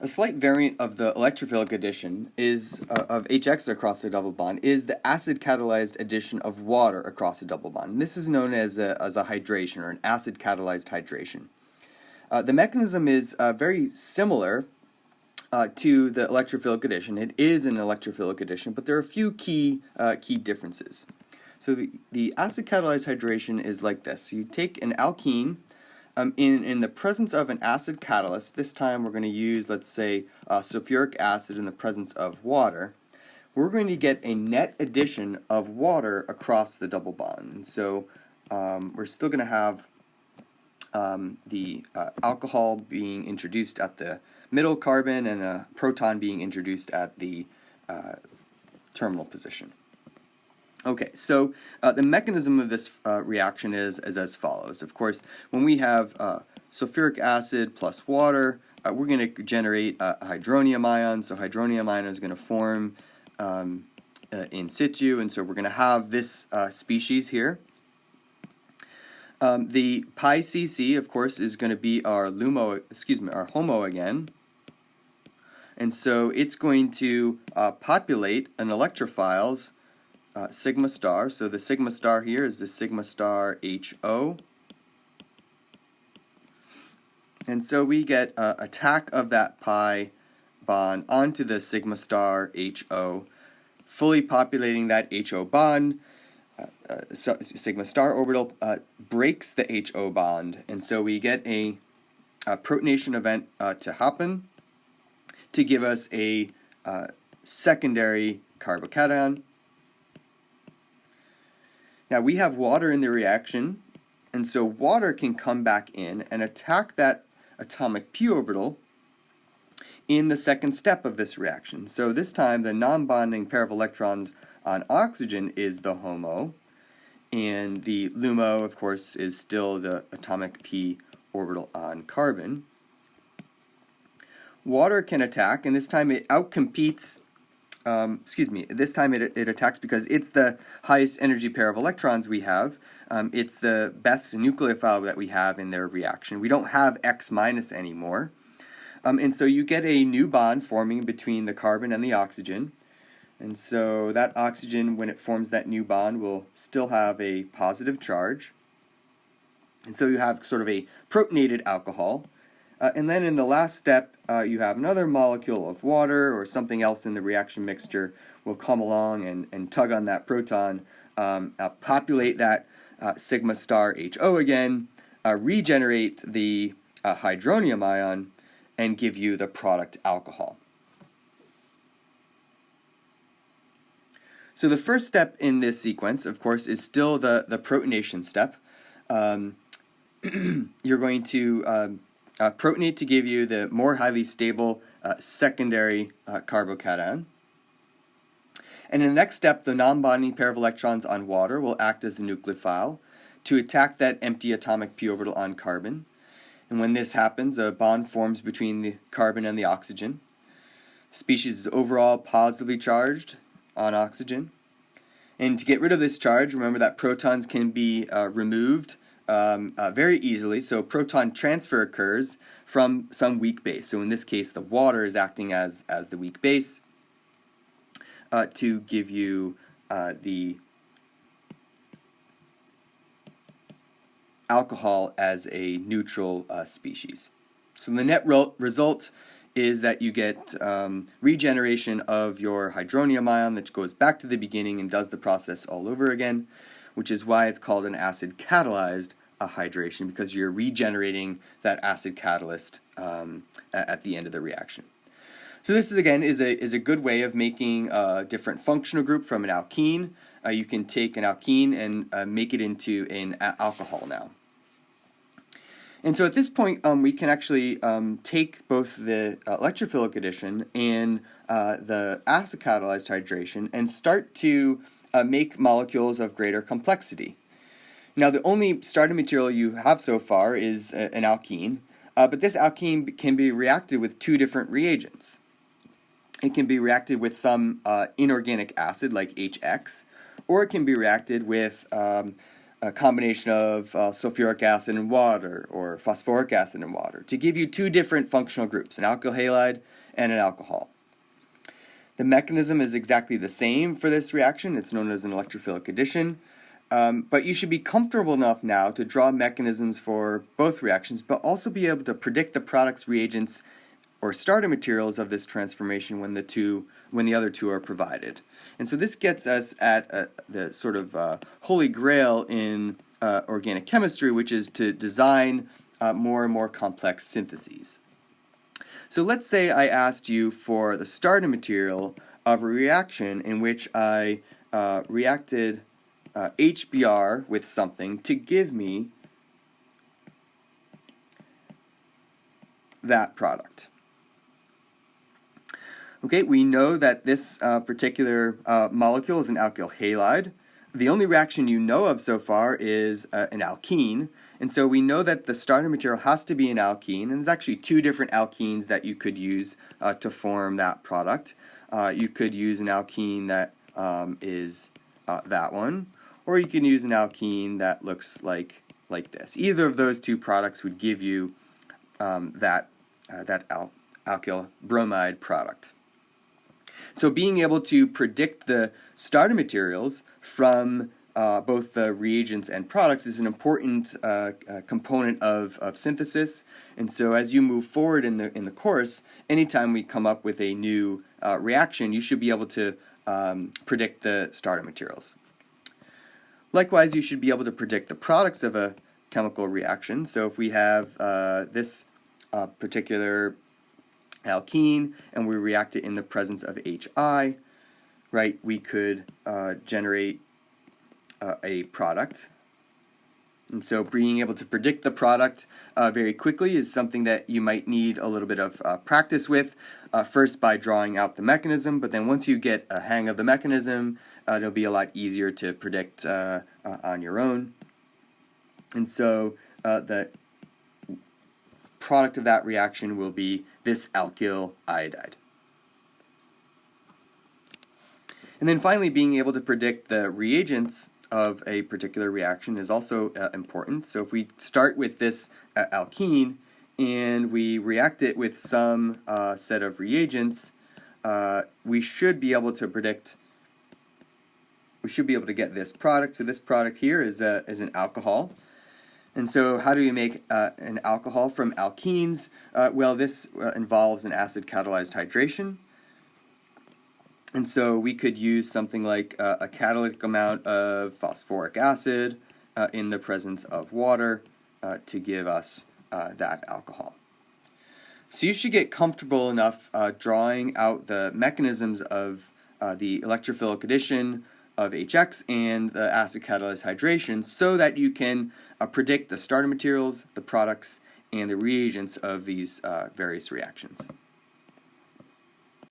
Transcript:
A slight variant of the electrophilic addition is of HX across a double bond is the acid catalyzed addition of water across a double bond. And this is known as a hydration, or an acid catalyzed hydration. The mechanism is very similar to the electrophilic addition. It is an electrophilic addition, but there are a few key differences. So the acid catalyzed hydration is like this. You take an alkene. In the presence of an acid catalyst, this time we're going to use, let's say, sulfuric acid in the presence of water. We're going to get a net addition of water across the double bond. And so we're still going to have the alcohol being introduced at the middle carbon and a proton being introduced at the terminal position. Okay, so the mechanism of this reaction is as follows. Of course, when we have sulfuric acid plus water, we're going to generate a hydronium ion. So hydronium ion is going to form in situ, and so we're going to have this species here. The pi cc, of course, is going to be our our HOMO again. And so it's going to populate an electrophile's sigma star. So the sigma star here is the sigma star HO. And so we get an attack of that pi bond onto the sigma star HO, fully populating that HO bond. So sigma star orbital breaks the HO bond, and so we get a protonation event to happen to give us a secondary carbocation. Now we have water in the reaction, and so water can come back in and attack that atomic p orbital in the second step of this reaction. So this time the non-bonding pair of electrons on oxygen is the HOMO, and the LUMO, of course, is still the atomic p orbital on carbon. Water can attack, and this time it outcompetes. This time it attacks because it's the highest energy pair of electrons we have. It's the best nucleophile that we have in their reaction. We don't have X minus anymore. And so you get a new bond forming between the carbon and the oxygen. And so that oxygen, when it forms that new bond, will still have a positive charge. And so you have sort of a protonated alcohol. And then in the last step, you have another molecule of water or something else in the reaction mixture will come along and tug on that proton, populate that sigma star HO again, regenerate the hydronium ion, and give you the product alcohol. So the first step in this sequence, of course, is still the protonation step. You're going to protonate to give you the more highly stable secondary carbocation. And in the next step, the non-bonding pair of electrons on water will act as a nucleophile to attack that empty atomic p orbital on carbon. And when this happens, a bond forms between the carbon and the oxygen. Species is overall positively charged on oxygen. And to get rid of this charge, remember that protons can be removed very easily. So proton transfer occurs from some weak base. So in this case, the water is acting as the weak base to give you the alcohol as a neutral species. So the net result is that you get regeneration of your hydronium ion that goes back to the beginning and does the process all over again, which is why it's called an acid catalyzed hydration, because you're regenerating that acid catalyst at the end of the reaction. So this is a good way of making a different functional group from an alkene. You can take an alkene and make it into an alcohol now. And so at this point, we can actually take both the electrophilic addition and the acid catalyzed hydration and start to make molecules of greater complexity. Now, the only starting material you have so far is an alkene, but this alkene can be reacted with two different reagents. It can be reacted with some inorganic acid like HX, or it can be reacted with a combination of sulfuric acid and water, or phosphoric acid and water, to give you two different functional groups, an alkyl halide and an alcohol. The mechanism is exactly the same for this reaction. It's known as an electrophilic addition. But you should be comfortable enough now to draw mechanisms for both reactions, but also be able to predict the products, reagents, or starter materials of this transformation when the other two are provided. And so this gets us at the sort of holy grail in organic chemistry, which is to design more and more complex syntheses. So let's say I asked you for the starter material of a reaction in which I reacted HBr with something to give me that product. Okay, we know that this particular molecule is an alkyl halide. The only reaction you know of so far is an alkene, and so we know that the starter material has to be an alkene, and there's actually two different alkenes that you could use to form that product. You could use an alkene that is that one, or you can use an alkene that looks like this. Either of those two products would give you that alkyl bromide product. So being able to predict the starter materials from both the reagents and products is an important component of synthesis. And so as you move forward in the course, anytime we come up with a new reaction, you should be able to predict the starter materials. Likewise, you should be able to predict the products of a chemical reaction. So if we have this particular alkene and we react it in the presence of HI, right, we could generate a product. And so being able to predict the product very quickly is something that you might need a little bit of practice with, first by drawing out the mechanism, but then once you get a hang of the mechanism, it'll be a lot easier to predict on your own. And so the product of that reaction will be this alkyl iodide. And then finally, being able to predict the reagents of a particular reaction is also important. So if we start with this alkene and we react it with some set of reagents, we should be able to predict, we should be able to get this product. So this product here is an alcohol. And so how do we make an alcohol from alkenes? Well, this involves an acid-catalyzed hydration. And so we could use something like a catalytic amount of phosphoric acid in the presence of water to give us that alcohol. So you should get comfortable enough drawing out the mechanisms of the electrophilic addition of HX and the acid-catalyzed hydration so that you can predict the starter materials, the products, and the reagents of these various reactions.